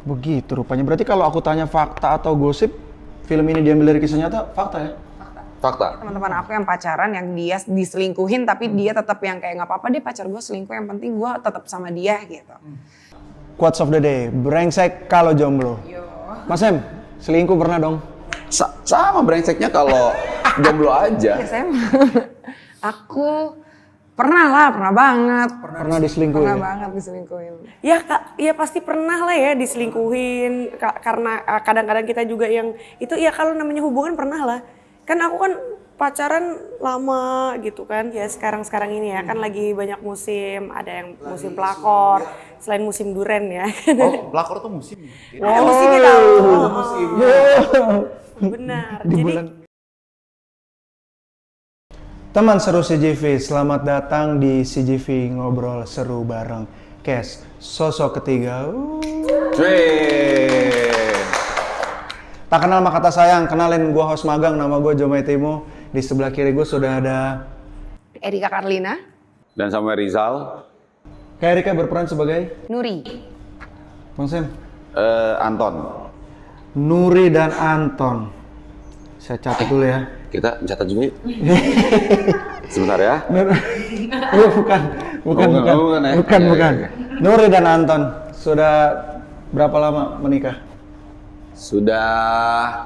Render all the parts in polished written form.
Begitu rupanya. Berarti kalau aku tanya fakta atau gosip, film ini diambil dari kisah nyata, fakta ya? Fakta. Teman-teman aku yang pacaran yang dia diselingkuhin tapi dia tetap yang kayak nggak apa-apa deh pacar gue selingkuh, yang penting gue tetap sama dia gitu. Quotes of the day, brengsek kalau jomblo. Mas Em, selingkuh pernah dong? Sama brengseknya kalau jomblo aja. Ya saya aku pernah banget. Pernah diselingkuhin? Pernah banget diselingkuhin. Ya Kak, ya pasti pernah lah ya diselingkuhin karena kadang-kadang kita juga yang itu ya kalau namanya hubungan pernah lah. Kan aku kan pacaran lama gitu kan ya sekarang ini ya kan lagi banyak musim, ada yang musim pelakor, selain musim duren ya. Oh, pelakor tuh musim. Ada musimnya tahu. Musim. Benar. Di Jadi bulan... Teman seru CJV, selamat datang di CJV Ngobrol Seru bareng Kes, sosok ketiga. Tak kenal maka kata sayang, kenalin gue host magang, nama gue Jomai Timo. Di sebelah kiri gue sudah ada Erika Karlina, Dan sama Rizal. Kak Erika berperan sebagai Nuri. Bang Sam, Anton. Nuri dan Anton. Saya catat dulu ya. Kita mencatat juga yuk. Sebentar ya. Oh, bukan. Nuri dan Anton sudah berapa lama menikah? Sudah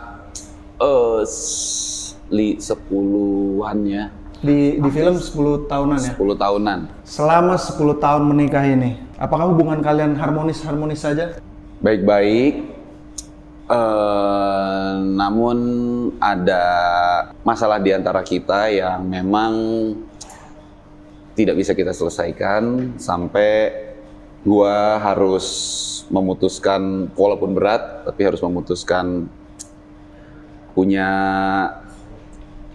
10-an ya. Di film 10 tahunan ya? 10 tahunan. Selama 10 tahun menikah ini, apakah hubungan kalian harmonis saja? Baik-baik. Namun ada masalah di antara kita yang memang tidak bisa kita selesaikan sampai gua harus memutuskan, walaupun berat, tapi harus memutuskan punya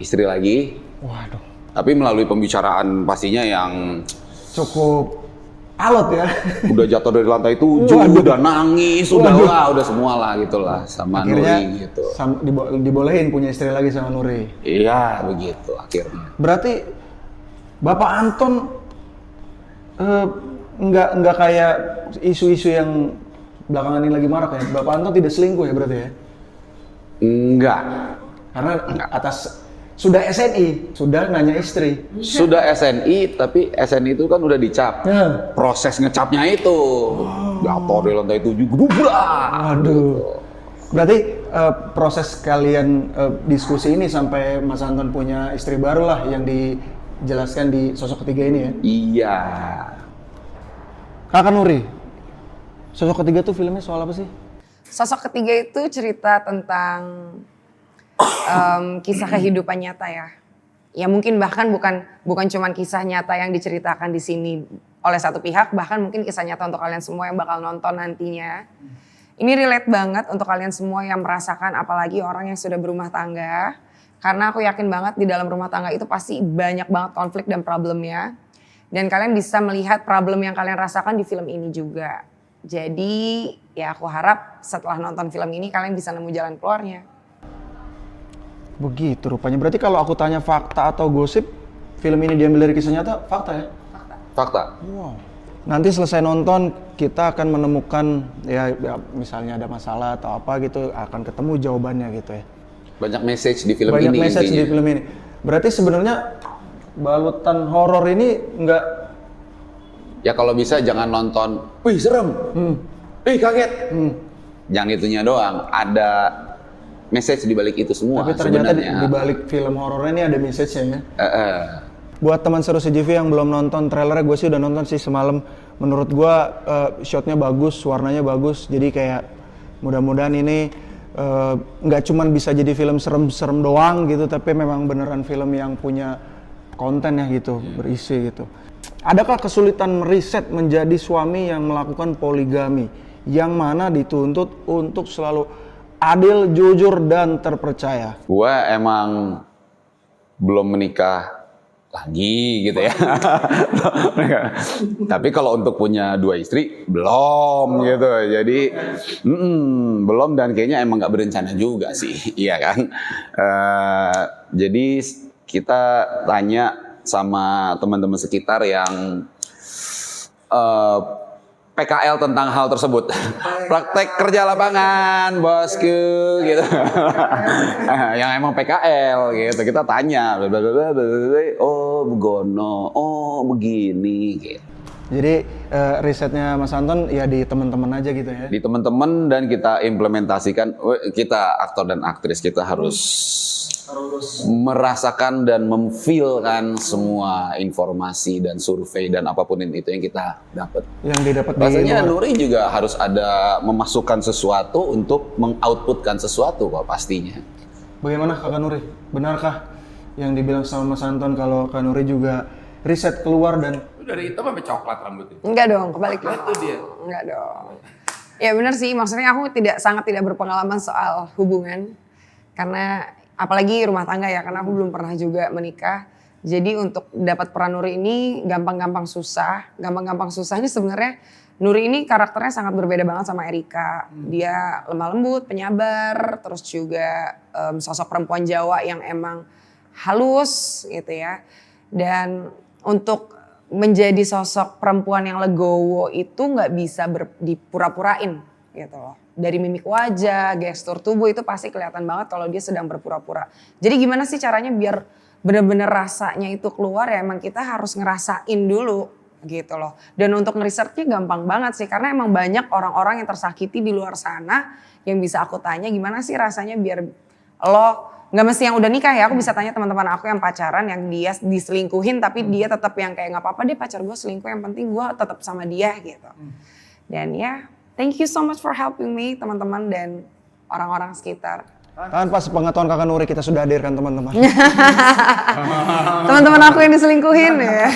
istri lagi. Waduh, Tapi melalui pembicaraan pastinya yang cukup alot ya. udah jatuh dari lantai 7, udah nangis, udah semua lah gitu lah sama Akhirnya Nuri gitu. dibolehin punya istri lagi sama Nuri. Iya, begitu akhirnya. Berarti Bapak Anton nggak kayak isu-isu yang belakangan ini lagi marak ya. Bapak Anton tidak selingkuh ya berarti ya? Enggak. Karena atas sudah SNI, sudah nanya istri. Sudah SNI, tapi SNI itu kan udah dicap. Ya. Proses ngecapnya itu jatuh dari lantai 7, gedubrak. Waduh. Berarti proses kalian diskusi ini sampai Mas Anton punya istri baru lah yang dijelaskan di sosok ketiga ini ya? Iya. Kakak Nuri, sosok ketiga tuh filmnya soal apa sih? Sosok ketiga itu cerita tentang kisah kehidupan nyata ya. Ya mungkin bahkan bukan cuma kisah nyata yang diceritakan di sini oleh satu pihak, bahkan mungkin kisah nyata untuk kalian semua yang bakal nonton nantinya. Ini relate banget untuk kalian semua yang merasakan, apalagi orang yang sudah berumah tangga. Karena aku yakin banget di dalam rumah tangga itu pasti banyak banget konflik dan problemnya. Dan kalian bisa melihat problem yang kalian rasakan di film ini juga. Jadi ya aku harap setelah nonton film ini kalian bisa nemu jalan keluarnya. Begitu rupanya. Berarti kalau aku tanya fakta atau gosip, film ini diambil dari kisah nyata, fakta ya? Fakta. Wow. Nanti selesai nonton, kita akan menemukan ya misalnya ada masalah atau apa gitu, akan ketemu jawabannya gitu ya. Banyak message di film Banyak ini. message intinya. di film ini. Berarti sebenarnya balutan horor ini nggak... Ya kalau bisa jangan nonton, wih serem, wih kaget. Jangan itunya doang, ada message di balik itu semua. Tapi ternyata sebenarnya. di balik film horornya ini ada message-nya ya. Buat Buat teman seru CJV yang belum nonton trailernya, gue sih udah nonton sih semalam. Menurut gue shotnya bagus, warnanya bagus. Jadi kayak mudah-mudahan ini nggak cuman bisa jadi film serem-serem doang gitu, tapi memang beneran film yang punya konten ya gitu, berisi gitu. Adakah kesulitan meriset menjadi suami yang melakukan poligami, yang mana dituntut untuk selalu adil, jujur, dan terpercaya? Gua emang belum menikah lagi gitu ya. Tapi kalau untuk punya 2 istri belum gitu. Jadi belum, dan kayaknya emang nggak berencana juga sih, iya kan. Jadi kita tanya sama teman-teman sekitar yang PKL tentang hal tersebut. Praktek kerja lapangan, bosku, gitu. Yang emang PKL, gitu. Kita tanya, oh begono, oh begini, gitu. Jadi risetnya Mas Anton ya di teman-teman aja gitu ya? Di teman-teman dan kita implementasikan, kita aktor dan aktris kita harus merasakan dan memfeel-kan semua informasi dan survei dan apapun itu yang kita dapat. Yang didapat di Rasanya luar. Nuri juga harus ada memasukkan sesuatu untuk mengoutputkan sesuatu kok pastinya. Bagaimana Kakak Nuri? Benarkah yang dibilang sama Mas Anton kalau Kak Nuri juga riset keluar dan Dari hitam sampai coklat rambutnya. Enggak dong, kebalik. Itu dia. Enggak dong. Ya benar sih, maksudnya aku sangat tidak berpengalaman soal hubungan. Karena apalagi rumah tangga ya, karena aku belum pernah juga menikah. Jadi untuk dapat peran Nuri ini gampang-gampang susah. Gampang-gampang susah ini sebenarnya Nuri ini karakternya sangat berbeda banget sama Erika. Dia lemah lembut, penyabar, terus juga sosok perempuan Jawa yang emang halus gitu ya. Dan untuk menjadi sosok perempuan yang legowo itu nggak bisa dipura-purain gitu loh. Dari mimik wajah, gestur tubuh itu pasti kelihatan banget kalau dia sedang berpura-pura. Jadi gimana sih caranya biar benar-benar rasanya itu keluar ya emang kita harus ngerasain dulu gitu loh. Dan untuk ngerisetnya gampang banget sih karena emang banyak orang-orang yang tersakiti di luar sana yang bisa aku tanya gimana sih rasanya biar lo nggak mesti yang udah nikah ya, aku bisa tanya teman-teman aku yang pacaran yang dia diselingkuhin tapi dia tetap yang kayak nggak apa-apa deh pacar gue selingkuh yang penting gue tetap sama dia gitu. Dan ya, thank you so much for helping me teman-teman dan orang-orang sekitar. kan pas pengetahuan Kakak Nuri kita sudah hadirkan teman-teman. Teman-teman aku yang diselingkuhin ya.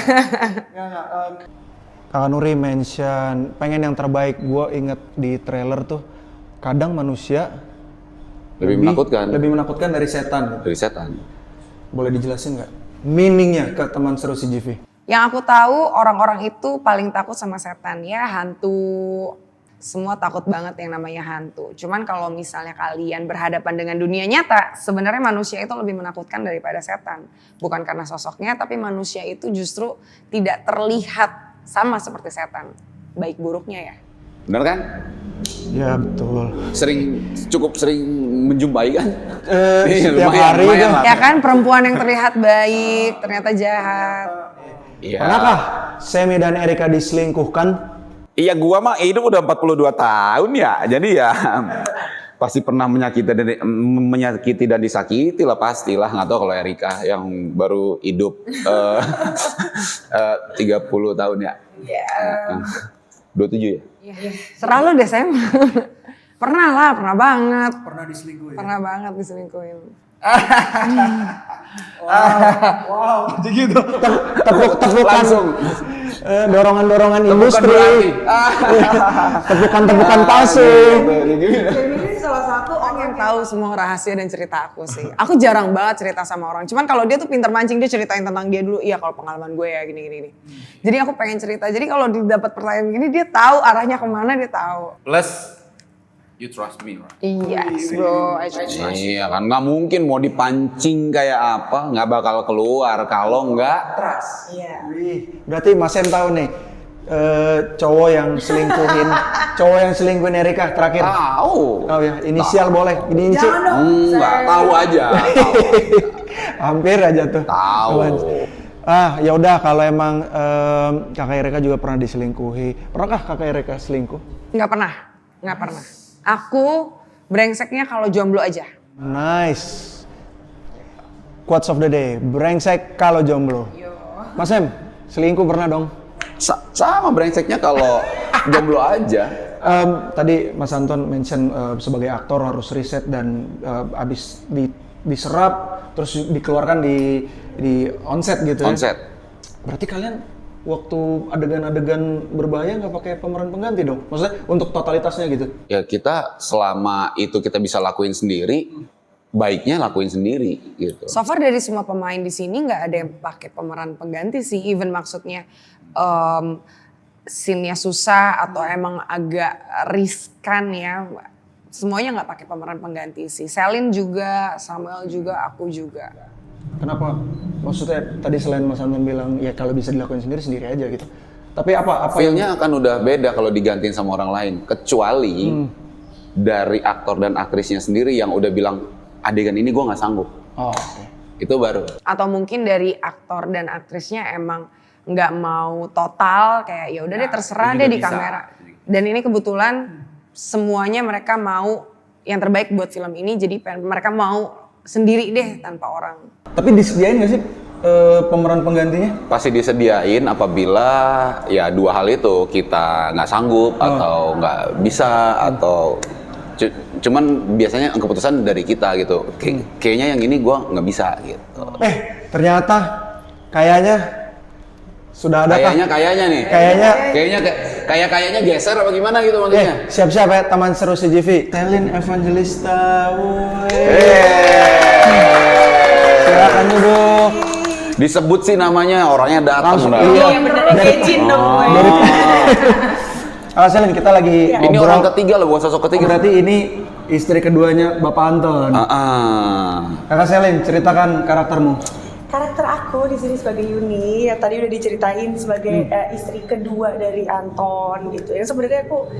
Kakak Nuri mention pengen yang terbaik. Gue inget di trailer tuh kadang manusia Lebih menakutkan dari setan. dari setan. Boleh dijelasin nggak meaningnya ke teman seru CGV? Yang aku tahu orang-orang itu paling takut sama setan ya, hantu. Semua takut banget yang namanya hantu. Cuman kalau misalnya kalian berhadapan dengan dunia nyata, sebenarnya manusia itu lebih menakutkan daripada setan. Bukan karena sosoknya, tapi manusia itu justru tidak terlihat sama seperti setan. Baik buruknya ya. Benar kan? Ya betul. Cukup sering menjumpai kan? Setiap hari lumayan dah. lah. Ya kan perempuan yang terlihat baik, ternyata jahat. Iya. Pernahkah Semi dan Erika diselingkuhkan? Iya, gua mah hidup udah 42 tahun ya. Jadi ya pasti pernah menyakiti dan disakiti lah pastilah. Nggak tahu kalau Erika yang baru hidup 30 tahun ya. Ya. 27 ya? Serah lu deh Sam. Pernah lah, pernah banget. Pernah diselingkuhin. Pernah banget diselingkuhin. Wow, jadi gitu. Tepukan Langsung. Dorongan-dorongan industri. Tepukan palsu. Ini salah satu orang yang tahu semua rahasia dan cerita aku sih. Aku jarang banget cerita sama orang. Cuman kalau dia tuh pinter mancing, dia ceritain tentang dia dulu. Iya kalau pengalaman gue ya gini. Jadi aku pengen cerita. Jadi kalau didapat pertanyaan gini, dia tahu arahnya kemana, dia tahu. Plus, you trust me, right? Yes bro, I trust you. Iya kan, nggak mungkin mau dipancing kayak apa, nggak bakal keluar kalau nggak Iya. Wih, berarti Mas Em tahu nih cowok yang selingkuhin Erika terakhir. tahu. Tahu ya, inisial boleh. Ini inisial. Nggak tahu aja. Hampir aja tuh. Tahu. Ah, ya udah kalau emang Kakak Erika juga pernah diselingkuhi. Pernahkah Kakak Erika selingkuh? Nggak pernah. Aku brengseknya kalau jomblo aja. Nice. Quotes of the day, brengsek kalau jomblo. Mas Em, selingkuh pernah dong? Sama brengseknya kalau jomblo aja. Tadi Mas Anton mention sebagai aktor harus riset dan abis diserap terus dikeluarkan di onset gitu ya? Onset. Berarti kalian waktu adegan-adegan berbahaya nggak pakai pemeran pengganti dong? Maksudnya untuk totalitasnya gitu? Ya kita selama itu kita bisa lakuin sendiri, baiknya lakuin sendiri gitu. So far dari semua pemain di sini nggak ada yang pakai pemeran pengganti sih. Even maksudnya scene-nya susah atau emang agak riskan ya. Semuanya nggak pakai pemeran pengganti sih. Celine juga, Samuel juga, aku juga. Kenapa? Maksudnya tadi selain Mas Anton bilang ya kalau bisa dilakuin sendiri aja gitu. Tapi apa Feel-nya akan udah beda kalau digantiin sama orang lain. Kecuali dari aktor dan aktrisnya sendiri yang udah bilang adegan ini gue nggak sanggup. Oh, oke. Itu baru. Atau mungkin dari aktor dan aktrisnya emang nggak mau total kayak ya udah deh terserah itu deh juga di bisa. kamera. Dan ini kebetulan semuanya mereka mau yang terbaik buat film ini, jadi mereka mau sendiri deh tanpa orang. Tapi disediain nggak sih pemeran penggantinya? Pasti disediain apabila ya dua hal itu kita nggak sanggup atau nggak bisa atau cuman biasanya keputusan dari kita gitu. Kayaknya yang ini gua nggak bisa gitu. Ternyata kayaknya sudah ada Kayaknya nih. Kayaknya geser apa gimana gitu maksudnya. Siap-siap ya Taman Seru CGV. Telin Evangelista, woi. Silakan duduk. Disebut sih namanya, orangnya datang. Langsung, udah. iya. Iya bener lo kayak jin dong gue. Selin, kita lagi Ini ngobrol. orang ketiga loh, bukan sosok ketiga. Berarti ini istri keduanya Bapak Anton. Kakak Selin, ceritakan karaktermu. Karakter aku di sini sebagai Yuni yang tadi udah diceritain sebagai istri kedua dari Anton gitu. Yang sebenarnya aku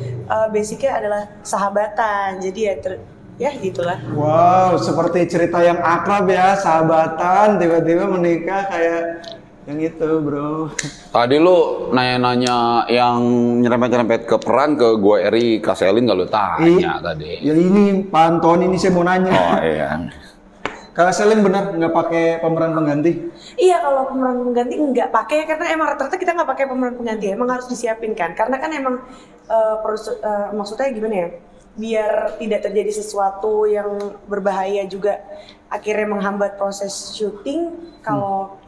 basicnya adalah sahabatan. Jadi ya gitulah. Wow, seperti cerita yang akrab ya, sahabatan, tiba-tiba menikah kayak yang itu, bro. Tadi lu nanya-nanya yang nyerempet-nyerempet ke peran ke gue Eri, Kak Selin gak lu tanya tadi. Ya ini Pak Anton, ini saya mau nanya. Oh iya. Kakak Selin benar nggak pakai pemeran pengganti? Iya, kalau pemeran pengganti nggak pakai karena emang rata-rata kita nggak pakai pemeran pengganti, emang harus disiapin kan. Karena kan emang maksudnya gimana ya? Biar tidak terjadi sesuatu yang berbahaya juga akhirnya menghambat proses syuting. Kalau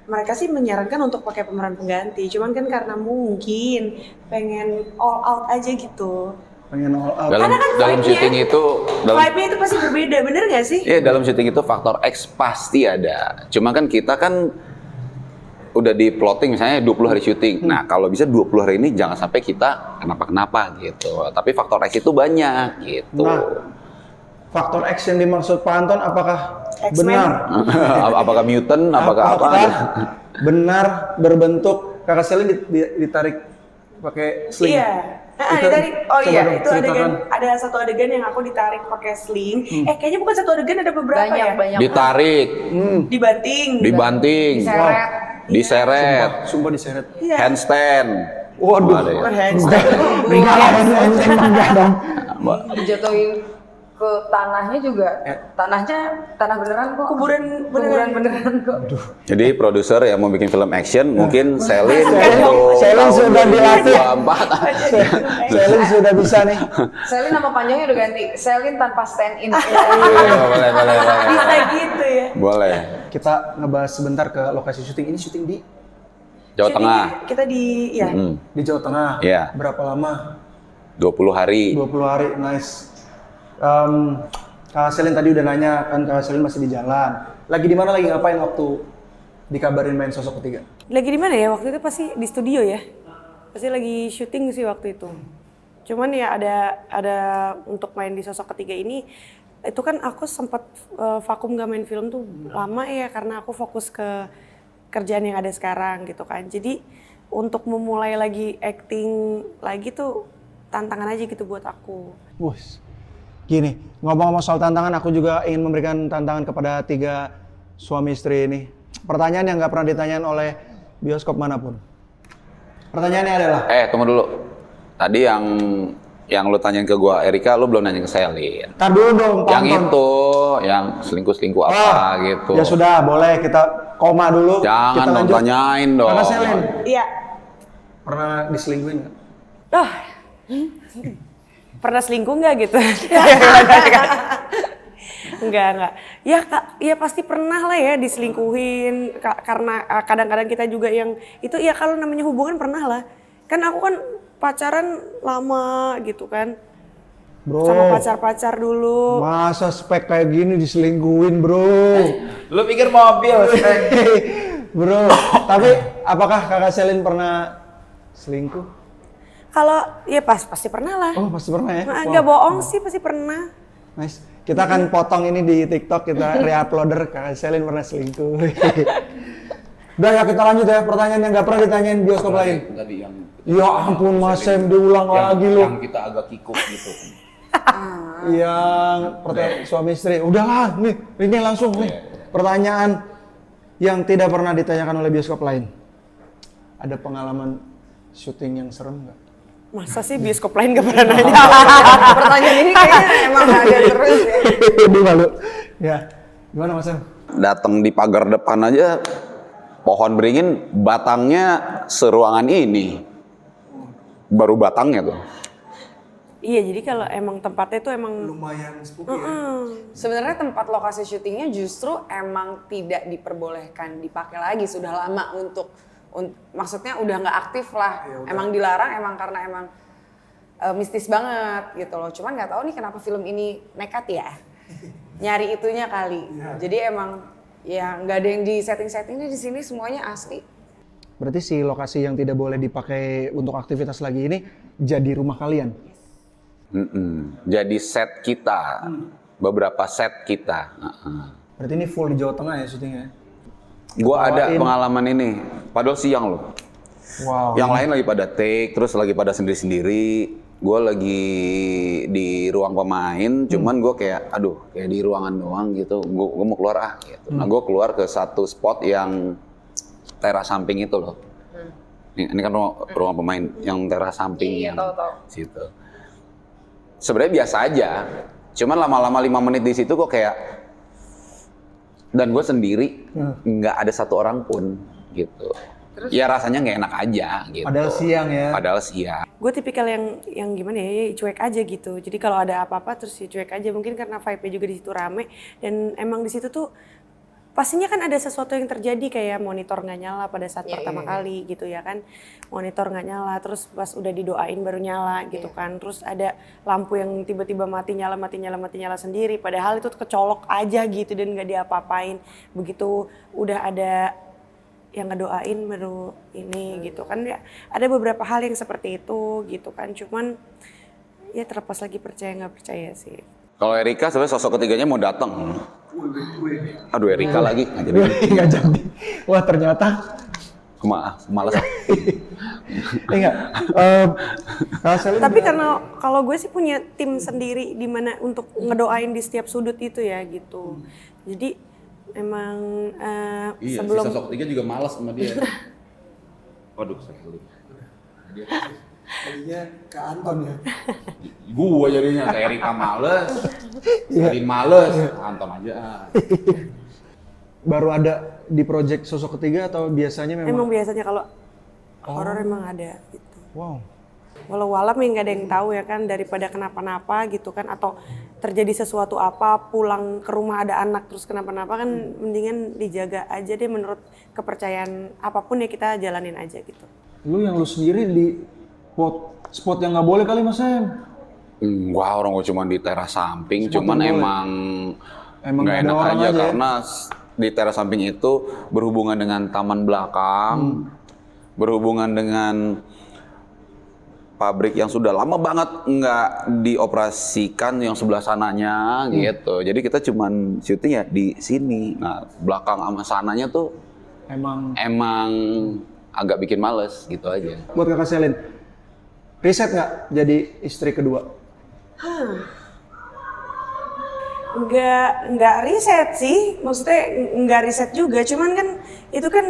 mereka sih menyarankan untuk pakai pemeran pengganti, cuman kan karena mungkin pengen all out aja gitu. Pengen all out. Dalam vibe-nya- syuting itu, Vibe-nya itu pasti berbeda, bener nggak sih? iya dalam syuting itu faktor X pasti ada. Cuma kan kita kan udah di plotting misalnya 20 hari syuting. Nah kalau bisa 20 hari ini jangan sampai kita kenapa-kenapa gitu. Tapi faktor X itu banyak gitu. Nah, faktor X yang dimaksud Pak Anton apakah X-Men. benar? Apakah mutant, apakah apa? Benar berbentuk Kakak Selin ditarik pakai sling? Iya. Itu- Ditarik. Oh coba iya, dong, itu adegan. ceritakan. Ada satu adegan yang aku ditarik pakai sling. Kayaknya bukan satu adegan, ada beberapa ya. Banyak. Ditarik, Dibanting. dibanting, Diseret. diseret, Sumpah diseret. Iya. handstand. Waduh. Ada ya? Handstand. Enggak dong. Dijatuhin ke tanahnya juga, tanah beneran kok. Kuburan beneran kok. Jadi produser yang mau bikin film action mungkin Selin gitu. Selin Tahun sudah dilatih. 2024. Selin sudah bisa nih. Selin nama panjangnya udah ganti. Selin tanpa stand in. Iya, boleh. Bisa gitu ya. Boleh. Kita ngebahas sebentar ke lokasi syuting. Ini syuting di Jawa Tengah. Kita di ya. di Jawa Tengah. Iya. Berapa lama? 20 hari. 20 hari, nice. Kak Selin tadi udah nanya kan Kak Selin masih di jalan. Lagi di mana, lagi ngapain waktu dikabarin main sosok ketiga? Lagi di mana ya waktu itu? Pasti di studio ya. Pasti lagi syuting sih waktu itu. Cuman ya ada untuk main di sosok ketiga ini itu kan aku sempat vakum gak main film tuh lama ya karena aku fokus ke kerjaan yang ada sekarang gitu kan. Jadi untuk memulai lagi acting lagi tuh tantangan aja gitu buat aku. Wus. Gini, ngomong-ngomong soal tantangan, aku juga ingin memberikan tantangan kepada 3 suami istri ini. Pertanyaan yang nggak pernah ditanyain oleh bioskop manapun. Pertanyaannya adalah, Tunggu dulu. Tadi yang lu tanyain ke gua Erika, lu belum nanya ke Selin. tar dulu dong Pak Yang Anton. itu, yang selingkuh-selingkuh apa gitu. Ya sudah, boleh kita koma dulu. Jangan kita dong, lanjut. tanyain dong. Kakak Selin, Iya. pernah diselingkuhin nggak? Pernah selingkuh nggak gitu? Enggak. Ya Kak, ya pasti pernah lah ya diselingkuhin karena kadang-kadang kita juga yang itu ya kalau namanya hubungan pernah lah. Kan aku kan pacaran lama gitu kan. Bro, Sama pacar-pacar dulu. masa spek kayak gini diselingkuhin, bro? Lu pikir mobil? Bro, tapi apakah Kakak Selin pernah selingkuh? Kalau ya pasti pernah lah. Oh, pasti pernah ya? Nah, nggak bohong sih pasti pernah. Nice. Kita akan potong ini di TikTok, kita re-uploader Kakak Selin pernah selingkuh. Udah ya kita lanjut ya, pertanyaan yang nggak pernah ditanyain bioskop lain. Tadi yang Ya ampun Mas Sam, diulang lagi lu. Yang kita agak kikuk gitu. Yang pertanyaan suami istri. Udahlah, nih ini langsung nih. Pertanyaan yang tidak pernah ditanyakan oleh bioskop lain. Ada pengalaman syuting yang serem nggak? Masa sih bioskop lain gak pernah nanya? Pertanyaan ini kayaknya emang ada terus ya. Aduh malu. Ya, gimana Mas Sam? Datang di pagar depan aja pohon beringin batangnya seruangan ini. Baru batangnya tuh. Iya, jadi kalau emang tempatnya tuh emang Lumayan spooky ya. Sebenarnya tempat lokasi syutingnya justru emang tidak diperbolehkan dipakai lagi, sudah lama maksudnya udah nggak aktif lah. Emang dilarang emang karena emang mistis banget gitu loh. Cuman nggak tahu nih kenapa film ini nekat ya. Nyari itunya kali. Jadi emang ya nggak ada yang di setting-settingnya di sini, semuanya asli. Berarti si lokasi yang tidak boleh dipakai untuk aktivitas lagi ini jadi rumah kalian? Jadi set kita, beberapa set kita. Berarti ini full di Jawa Tengah ya syutingnya? Gua ada pengalaman ini, padahal siang loh. Wow. Yang lain lagi pada take, terus lagi pada sendiri-sendiri. Gue lagi di ruang pemain, cuman gue kayak, kayak di ruangan doang gitu. Gue mau keluar gitu. Nah gue keluar ke satu spot yang teras samping itu loh. Ini kan ruang pemain yang teras samping yang situ. Sebenarnya biasa aja, cuman lama-lama 5 menit di situ gue kayak, dan gue sendiri, nggak ada satu orang pun gitu. Terus? Ya rasanya nggak enak aja gitu. Padahal siang ya. Padahal siang. gue tipikal yang gimana ya, cuek aja gitu. Jadi kalau ada apa-apa terus ya cuek aja. Mungkin karena vibe-nya juga di situ rame dan emang di situ tuh pastinya kan ada sesuatu yang terjadi kayak monitor nggak nyala pada saat pertama kali gitu ya kan. Monitor nggak nyala, terus pas udah didoain baru nyala gitu kan. Terus ada lampu yang tiba-tiba mati nyala sendiri. Padahal itu kecolok aja gitu dan nggak diapa-apain. Begitu udah ada yang ngedoain baru ini gitu kan ya. Ada beberapa hal yang seperti itu gitu kan. Cuman ya terlepas lagi percaya nggak percaya sih. Kalau Erika sebenarnya sosok ketiganya mau datang. Aduh Erika lagi nggak jadi. Nggak jadi. Wah ternyata. Maaf, malas. Enggak. Tapi karena kalau gue sih punya tim sendiri di mana untuk ngedoain di setiap sudut itu ya gitu. Jadi emang Iya, sebelum si sosok ketiga juga malas sama dia. Waduh, saya kali. Jadinya ke Anton ya. Gua jadinya kayak Erika males, Salin males, Anton aja. Baru ada di project sosok ketiga atau biasanya memang? emang biasanya kalau horor emang ada gitu. Wow. Walau alam yang nggak ada yang tahu ya kan, daripada kenapa-napa gitu kan, atau terjadi sesuatu apa pulang ke rumah ada anak terus kenapa-napa kan, mendingan dijaga aja deh menurut kepercayaan apapun ya kita jalanin aja gitu. Lu sendiri di spot yang nggak boleh kali Mas Sam? Enggak, orang gue cuma di teras samping, Spot cuman yang boleh. emang nggak enak aja karena di teras samping itu berhubungan dengan taman belakang, berhubungan dengan pabrik yang sudah lama banget nggak dioperasikan yang sebelah sananya gitu. Jadi kita cuman syuting ya di sini. Nah belakang sama sananya tuh emang agak bikin males gitu aja. Buat Kakak Selin, riset nggak jadi istri kedua? Nggak riset sih, maksudnya nggak riset juga, cuman kan itu kan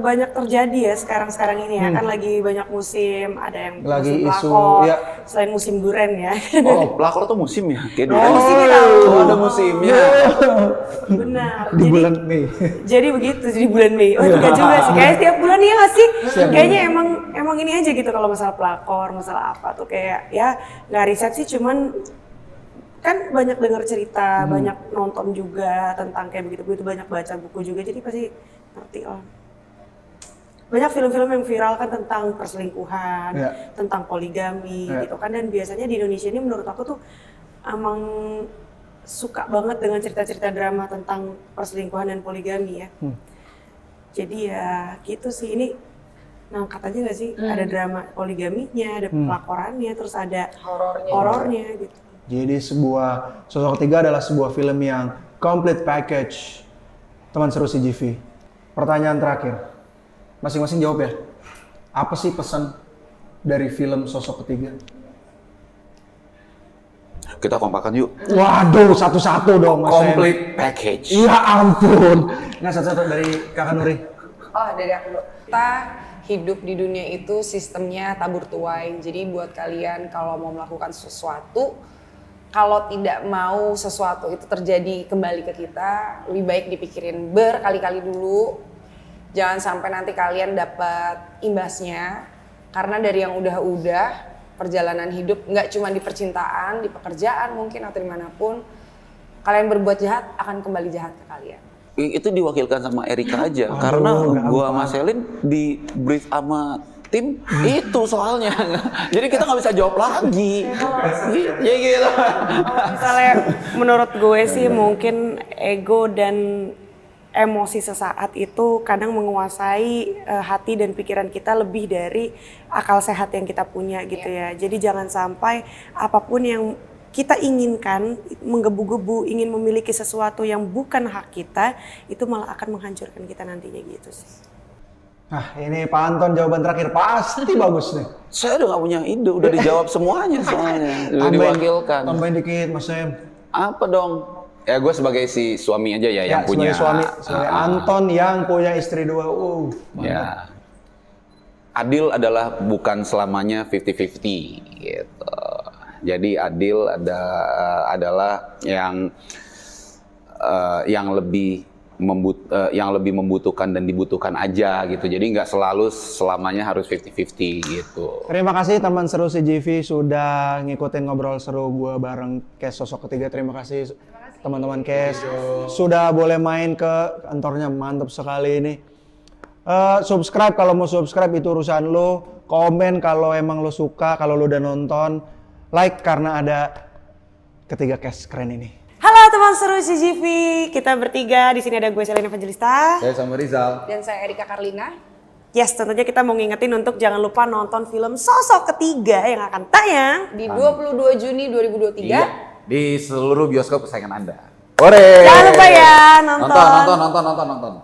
banyak terjadi ya sekarang ini ya kan, lagi banyak musim, ada yang Lagi musim isu, pelakor, ya. selain musim duren ya. Oh pelakor tuh musim ya? Kayak dulu. musimnya tahu. Oh, ada musimnya. Benar. Di bulan Mei. Jadi begitu, jadi bulan Mei. Oh enggak juga sih, kayak setiap bulan ya nggak sih? Kayaknya emang ini aja gitu kalau masalah pelakor, masalah apa tuh kayak ya nggak riset sih, cuman kan banyak dengar cerita, banyak nonton juga tentang kayak begitu-begitu, banyak baca buku juga, jadi pasti ngerti lah. Banyak film-film yang viral kan tentang perselingkuhan, tentang poligami gitu kan, dan biasanya di Indonesia ini menurut aku tuh emang suka banget dengan cerita-cerita drama tentang perselingkuhan dan poligami ya. Jadi ya gitu sih, ini ngangkat aja nggak sih, ada drama poligaminya, ada pelakorannya, terus ada horornya gitu. Jadi sosok ketiga adalah sebuah film yang complete package. Teman seru CGV. Pertanyaan terakhir. masing-masing jawab ya. Apa sih pesan dari film Sosok Ketiga? Kita kompakan yuk. Waduh, satu-satu dong Mas Sam. Complete package. Iya ampun. Nggak, satu-satu dari Kakak Nuri. Oh, dari aku dulu. Kita hidup di dunia itu sistemnya tabur tuai. Jadi buat kalian kalau mau melakukan sesuatu, kalau tidak mau sesuatu itu terjadi kembali ke kita, lebih baik dipikirin berkali-kali dulu. Jangan sampai nanti kalian dapat imbasnya. Karena dari yang udah-udah, perjalanan hidup nggak cuma di percintaan, di pekerjaan mungkin atau dimanapun, kalian berbuat jahat akan kembali jahat ke kalian. Itu diwakilkan sama Erika aja, karena gua sama Selin di brief sama tim itu soalnya. Jadi kita nggak bisa jawab lagi. Ya gitu. Misalnya menurut gue sih mungkin ego dan emosi sesaat itu kadang menguasai hati dan pikiran kita lebih dari akal sehat yang kita punya gitu ya. Jadi jangan sampai apapun yang kita inginkan, menggebu-gebu ingin memiliki sesuatu yang bukan hak kita, itu malah akan menghancurkan kita nantinya gitu sih. Nah ini Pak Anton jawaban terakhir pasti bagus nih. Saya udah nggak punya ide, udah dijawab semuanya soalnya. Udah diwakilkan. Tambahin dikit Mas Sam. Apa dong? Ya gue sebagai si suami aja ya yang punya. Sebagai suami, sebagai Anton yang punya istri 2. Ya. Adil adalah bukan selamanya 50-50 gitu. Jadi adil adalah yang lebih membutuhkan dan dibutuhkan aja gitu. Jadi nggak selalu selamanya harus 50-50 gitu. Terima kasih teman seru CGV sudah ngikutin ngobrol seru gue bareng Kes Sosok Ketiga. Terima kasih teman-teman Kes sudah boleh main ke kantornya, mantap sekali ini. Subscribe kalau mau subscribe itu urusan lo. Komen kalau emang lo suka, kalau lo udah nonton. Like karena ada ketiga Kes keren ini. Halo teman seru CGV, kita bertiga di sini ada gue Selin Evangelista. Saya sama Rizal. Dan saya Erika Karlina. Yes, tentunya kita mau ngingetin untuk jangan lupa nonton film Sosok Ketiga yang akan tayang Di 22 Juni 2023. Iya, di seluruh bioskop kesayangan Anda. Jangan lupa ya nonton. Nonton.